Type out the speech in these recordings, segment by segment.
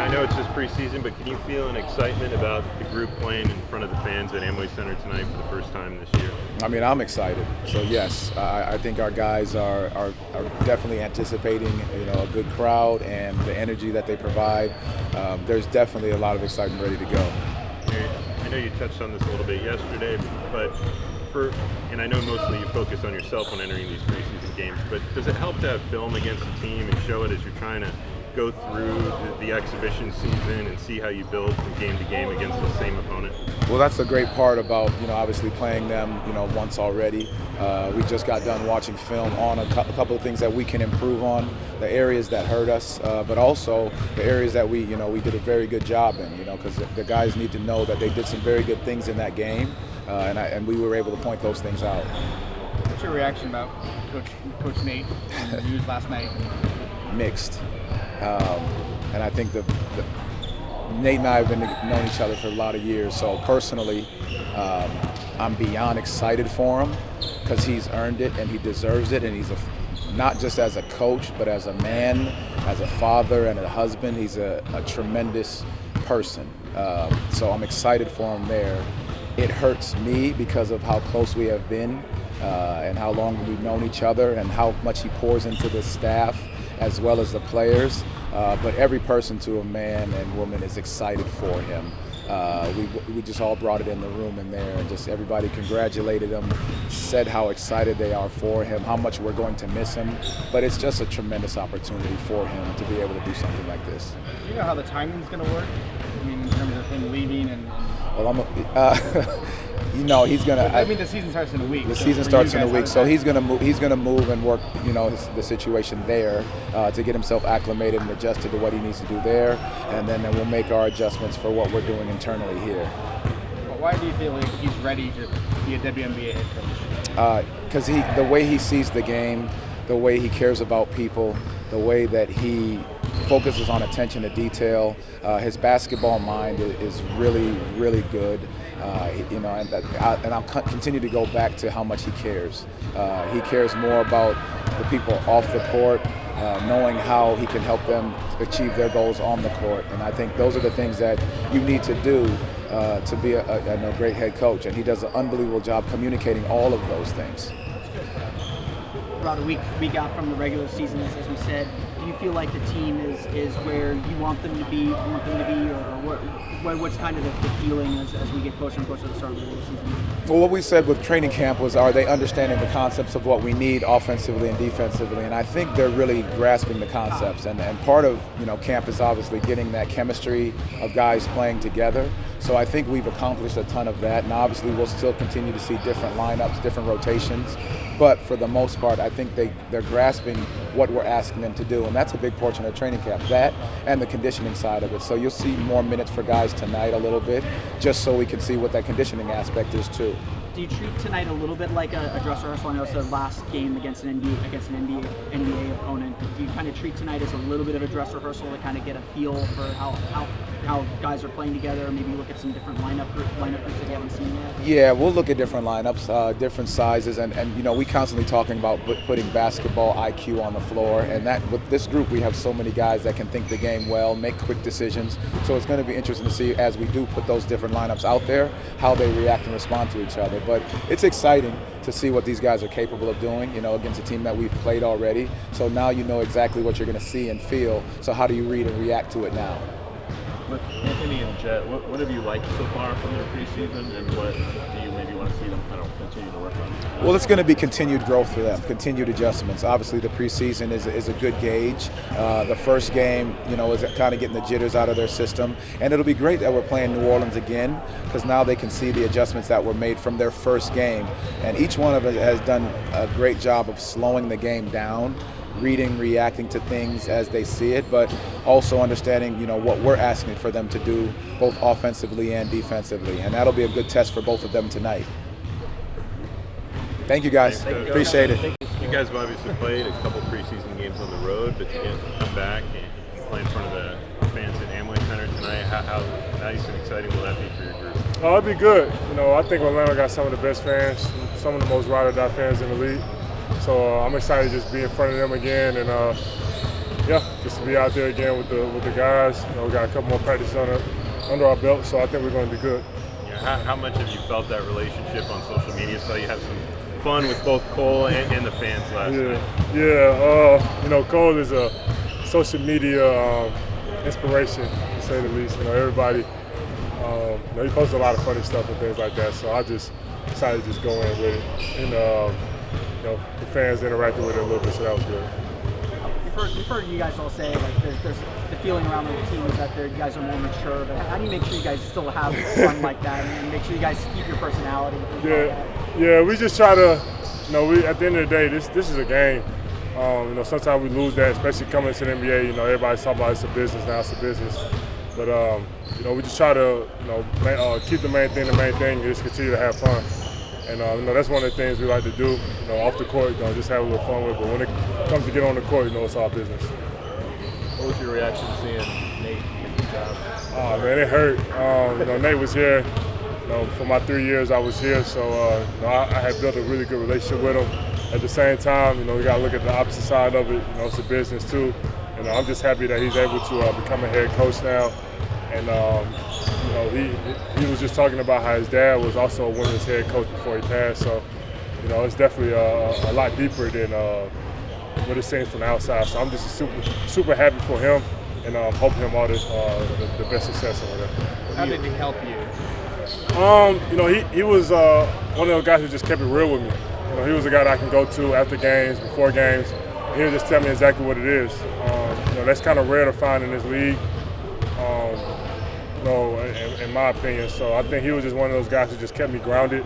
I know it's just preseason, but can you feel an excitement about the group playing in front of the fans at Amway Center tonight for the first time this year? I mean, I'm excited. So yes, I think our guys are definitely anticipating, a good crowd and the energy that they provide. There's definitely a lot of excitement ready to go. I know you touched on this a little bit yesterday, but and I know mostly you focus on yourself when entering these preseason games, but does it help to have film against the team and show it as you're trying to go through the exhibition season and see how you build from game to game against the same opponent? Well, that's the great part about, obviously playing them, once already. We just got done watching film on a couple of things that we can improve on, the areas that hurt us, but also the areas that we did a very good job in, because the guys need to know that they did some very good things in that game, and we were able to point those things out. What's your reaction about Coach Nate and the news last night? Mixed. And I think Nate and I have known each other for a lot of years, so personally, I'm beyond excited for him because he's earned it and he deserves it, and he's not just as a coach, but as a man, as a father and a husband, he's a tremendous person. So I'm excited for him there. It hurts me because of how close we have been and how long we've known each other and how much he pours into the staff as well as the players. But every person, to a man and woman, is excited for him. We just all brought it in the room in there, and just everybody congratulated him, said how excited they are for him, how much we're going to miss him. But it's just a tremendous opportunity for him to be able to do something like this. Do you know how the timing's going to work? I mean, in terms of him leaving and... Well, he's gonna. I mean, the season starts in a week. The season starts in a week, so he's gonna move. He's gonna move and work, the situation there to get himself acclimated and adjusted to what he needs to do there, and then we'll make our adjustments for what we're doing internally here. Well, why do you feel like he's ready to be a WNBA head coach? Because the way he sees the game, the way he cares about people, the way that he focuses on attention to detail. His basketball mind is really, really good. And I'll continue to go back to how much he cares. He cares more about the people off the court, knowing how he can help them achieve their goals on the court. And I think those are the things that you need to do to be a great head coach. And he does an unbelievable job communicating all of those things. About a week out from the regular season, as we said, do you feel like the team is where you want them to be, or what's kind of the feeling as we get closer and closer to the start of the regular season? Well, what we said with training camp was, are they understanding the concepts of what we need offensively and defensively? And I think they're really grasping the concepts. And part of camp is obviously getting that chemistry of guys playing together. So I think we've accomplished a ton of that. And obviously we'll still continue to see different lineups, different rotations. But for the most part, I think they're grasping what we're asking them to do. And that's a big portion of training camp, that and the conditioning side of it. So you'll see more minutes for guys tonight a little bit, just so we can see what that conditioning aspect is too. Do you treat tonight a little bit like a dress rehearsal? I know it's the last game against an NBA opponent. Do you kind of treat tonight as a little bit of a dress rehearsal to kind of get a feel for how guys are playing together? Maybe look at some different lineup groups that you haven't seen yet? Yeah, we'll look at different lineups, different sizes, and we constantly talking about putting basketball IQ on the floor. And that with this group, we have so many guys that can think the game well, make quick decisions. So it's going to be interesting to see, as we do put those different lineups out there, how they react and respond to each other. But it's exciting to see what these guys are capable of doing, against a team that we've played already. So now you know exactly what you're going to see and feel. So how do you read and react to it now? With Anthony and Jet, what have you liked so far from their preseason, and what do you maybe want to see them kind of continue to work on? Well, it's going to be continued growth for them, continued adjustments. Obviously, the preseason is a good gauge. The first game, is kind of getting the jitters out of their system, and it'll be great that we're playing New Orleans again, because now they can see the adjustments that were made from their first game, and each one of us has done a great job of slowing the game down, reading, reacting to things as they see it, but also understanding, what we're asking for them to do, both offensively and defensively. And that'll be a good test for both of them tonight. Thank you, guys. Appreciate it. You guys have obviously played a couple preseason games on the road, but you get to come back and play in front of the fans at Amway Center tonight. How nice and exciting will that be for your group? Oh, it'd be good. I think Orlando got some of the best fans, some of the most ride-or-die fans in the league. So I'm excited to just be in front of them again and yeah, just to be out there again with the guys. You know, we got a couple more practices under our belt, so I think we're going to be good. Yeah, how much have you felt that relationship on social media? So you have some fun with both Cole and the fans last night. Yeah. You know, Cole is a social media inspiration, to say the least. You know, everybody. You know, he posts a lot of funny stuff and things like that. So I just decided to just go in with it, and you know, the fans interacted with it a little bit, so that was good. We've heard you guys all say like there's the feeling around the team is that you guys are more mature. But how do you make sure you guys still have fun like that and make sure you guys keep your personality? Yeah. We just try to, you know, at the end of the day, this is a game. You know, sometimes we lose that, especially coming into the NBA. You know, everybody's talking about it's a business now, it's a business. But you know, we just try to, you know, keep the main thing, and just continue to have fun. And you know, that's one of the things we like to do. You know, off the court, you know, just have a little fun with it. But when it comes to get on the court, you know, it's all business. What was your reaction to seeing Nate get the job? Oh man, it hurt. You know, Nate was here. You know, for my 3 years I was here, so you know, I had built a really good relationship with him. At the same time, you know, we got to look at the opposite side of it. You know, it's a business too. And I'm just happy that he's able to become a head coach now. And you know, he was just talking about how his dad was also a women's head coach before he passed. So, you know, it's definitely a lot deeper than what it seems from the outside. So I'm just super happy for him, and hoping him all the best success over there. How did he help you? You know, he was one of those guys who just kept it real with me. You know, he was a guy that I can go to after games, before games. He would just tell me exactly what it is. You know, that's kind of rare to find in this league. You know, in my opinion. So I think he was just one of those guys who just kept me grounded.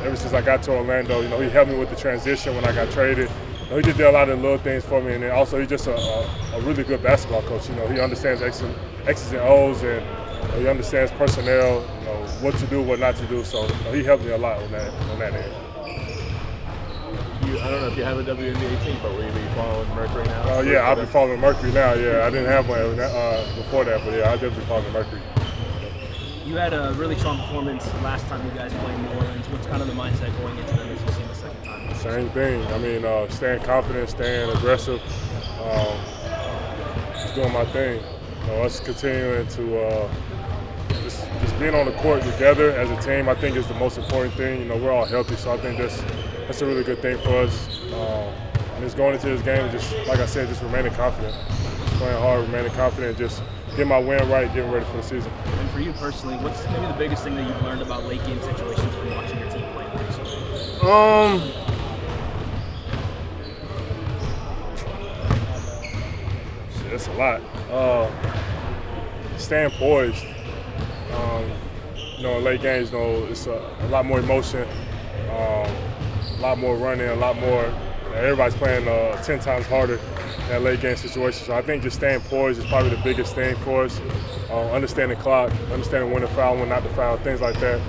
Ever since I got to Orlando, you know, he helped me with the transition when I got traded. You know, he just did a lot of little things for me, and then also he's just a really good basketball coach. You know, he understands X's and O's, and you know, he understands personnel. You know, what to do, what not to do. So you know, he helped me a lot on that end. I don't know if you have a WNBA team, but will you be following Mercury now? Oh yeah, I'll be following Mercury now. Yeah, I didn't have one before that, but yeah, I'll definitely be following Mercury. You had a really strong performance last time you guys played New Orleans. What's kind of the mindset going into them as you see the second time? Same thing. I mean, staying confident, staying aggressive, just doing my thing. You know, us continuing to just being on the court together as a team, I think is the most important thing. You know, we're all healthy, so I think that's a really good thing for us. And just going into this game, just like I said, just remaining confident. Just playing hard, remaining confident, just getting my win right, getting ready for the season. And for you personally, what's maybe the biggest thing that you've learned about late game situations from watching your team play recently? That's a lot. Staying poised. You know, in late games, you know, it's a lot more emotion, a lot more running, a lot more. Everybody's playing 10 times harder in that late game situation. So I think just staying poised is probably the biggest thing for us. Understanding clock, understanding when to foul, when not to foul, things like that.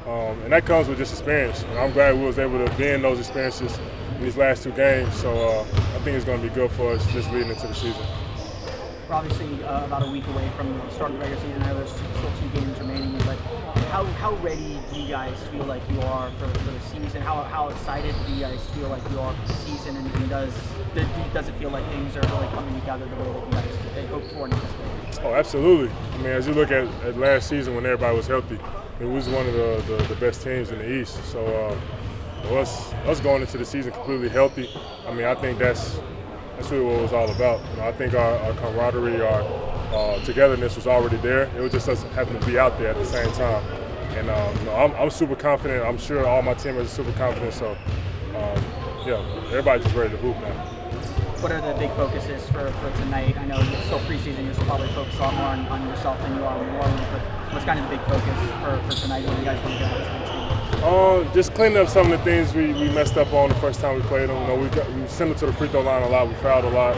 And that comes with just experience. And I'm glad we was able to be in those experiences in these last 2 games. So I think it's going to be good for us just leading into the season. We're obviously about a week away from the start of the regular season. I know there's still 2 games remaining, but how ready do you guys feel like you are for the season? How excited do you guys feel like you are for the season? And does it feel like things are really coming together the way that you guys hoped for in this game? Oh, absolutely. I mean, as you look at last season when everybody was healthy, I mean, we was one of the best teams in the East. So us going into the season completely healthy, I mean, I think that's really what it was all about. You know, I think our camaraderie, our togetherness was already there. It was just us having to be out there at the same time. And you know, I'm super confident. I'm sure all my teammates are super confident. So yeah, everybody's just ready to hoop now. What are the big focuses for tonight? I know it's still preseason. You're probably focused a lot more on yourself than you are on New Orleans. But what's kind of the big focus for tonight? What do you guys want to get out of tonight's game? Just cleaning up some of the things we messed up on the first time we played them. You know, we sent them to the free throw line a lot. We fouled a lot.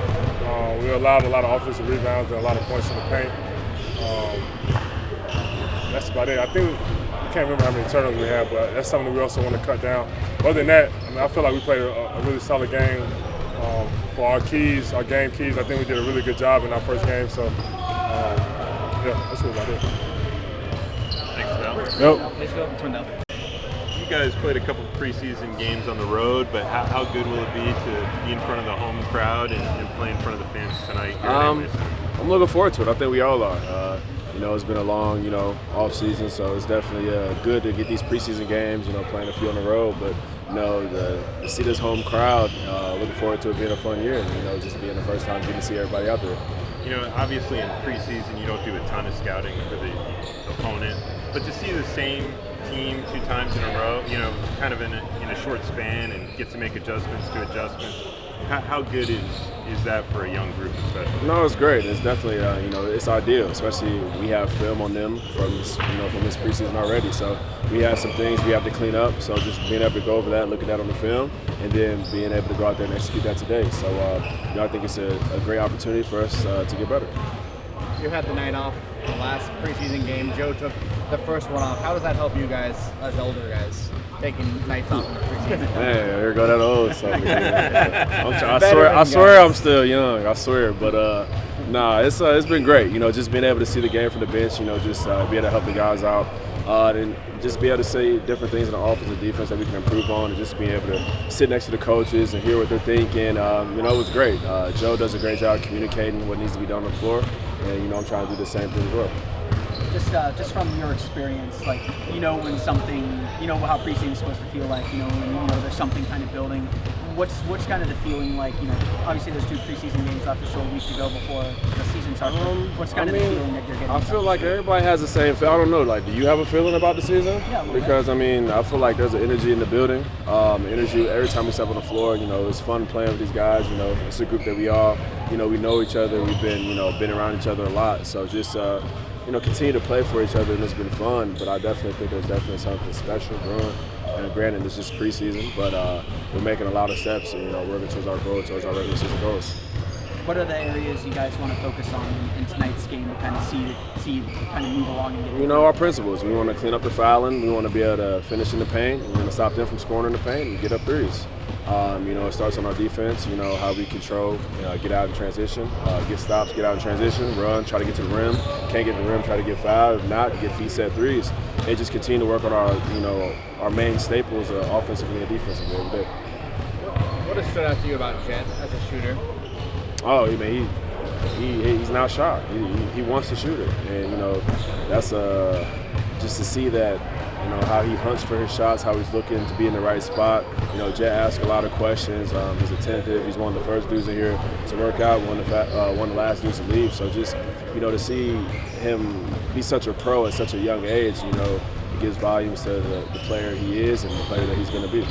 We allowed a lot of offensive rebounds and a lot of points in the paint. That's about it. I can't remember how many turnovers we had, but that's something that we also want to cut down. Other than that, I mean, I feel like we played a really solid game. For our game keys, I think we did a really good job in our first game. So, yeah, that's what about it. Thanks, Wendell. Yep. Let's go. Turn down. guys played a couple of preseason games on the road, but how good will it be to be in front of the home crowd and play in front of the fans tonight? I'm looking forward to it. I think we all are. It's been a long, off season, so it's definitely good to get these preseason games, playing a few on the road. But, to see this home crowd, looking forward to it being a fun year and, just being the first time getting to see everybody out there. Obviously in preseason you don't do a ton of scouting for the opponent, but to see the same team 2 times in a row, kind of in a short span and get to make adjustments to adjustments, how good is that for a young group especially? No, it's great. It's definitely, it's ideal, especially we have film on them from this preseason already. So we have some things we have to clean up. So just being able to go over that, look at that on the film, and then being able to go out there and execute that today. So, I think it's a great opportunity for us to get better. You had the night off the last preseason game. Joe took the first one off. How does that help you guys as older guys? Taking nights off in the preseason. Man, here go that old stuff again. I swear I'm still young. I swear, but it's been great. Just being able to see the game from the bench. Just be able to help the guys out, and just be able to say different things in the offense and defense that we can improve on, and just being able to sit next to the coaches and hear what they're thinking. It was great. Joe does a great job communicating what needs to be done on the floor, and I'm trying to do the same thing as well. Just from your experience, when something, how preseason is supposed to feel like, when there's something kind of building. What's kind of the feeling like? Obviously there's 2 preseason games left, a short week to go before the season starts. What's kind of the feeling that you're getting? I feel like everybody has the same feel. I don't know. Do you have a feeling about the season? Yeah. Because I feel like there's an energy in the building. Energy every time we step on the floor. It's fun playing with these guys. It's a group that we all, we know each other. We've been, been around each other a lot. So just. Continue to play for each other, and it's been fun, but I definitely think there's definitely something special brewing. And granted, it's just preseason, but we're making a lot of steps, and, working towards our goal, towards our regular season goals. What are the areas you guys want to focus on in tonight's game to kind of see kind of move along and get our principles. We want to clean up the fouling. We want to be able to finish in the paint. We want to stop them from scoring in the paint and get up threes. It starts on our defense, how we control, get out in transition, get stops, get out in transition, run, try to get to the rim. Can't get to the rim, try to get fouled. If not, get feet set threes. And just continue to work on our main staples offensively and defensively every day. What has stood out to you about Jet as a shooter? Oh, he's not shy. He wants to shoot it. And, that's just to see that, how he hunts for his shots, how he's looking to be in the right spot. Jet asks a lot of questions. He's attentive. He's one of the first dudes in here to work out, one of the last dudes to leave. So just, to see him be such a pro at such a young age, it gives volumes to the player he is and the player that he's going to be.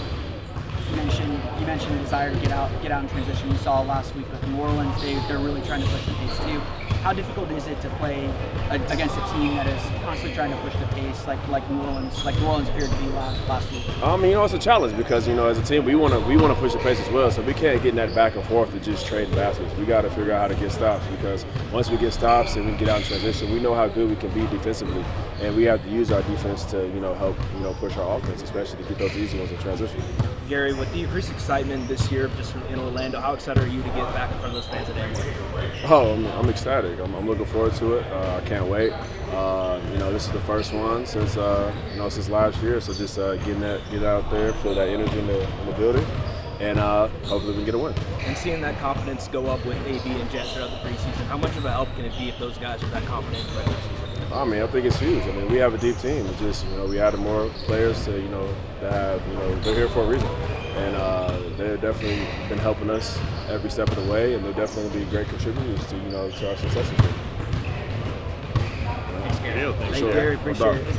You mentioned the desire to get out in transition. You saw last week with New Orleans, they're really trying to push the pace too. How difficult is it to play against a team that is constantly trying to push the pace, like New Orleans appeared to be last week? It's a challenge because as a team we want to push the pace as well. So we can't get in that back and forth to just trade baskets. We got to figure out how to get stops because once we get stops and we get out in transition, we know how good we can be defensively, and we have to use our defense to help push our offense, especially to get those easy ones in transition. Gary, with the increased excitement this year just in Orlando, how excited are you to get back in front of those fans at Amway? Oh, I'm ecstatic. I'm looking forward to it. I can't wait. This is the first one since last year. So just get out there, feel that energy in the building, and hopefully we can get a win. And seeing that confidence go up with AB and Jet throughout the preseason, how much of a help can it be if those guys are that confident in the regular season? I think it's huge. We have a deep team. It's just we added more players to that have they're here for a reason, and they've definitely been helping us every step of the way, and they're definitely be great contributors to to our success. Thanks, Gary. Thank you, Gary. Appreciate it.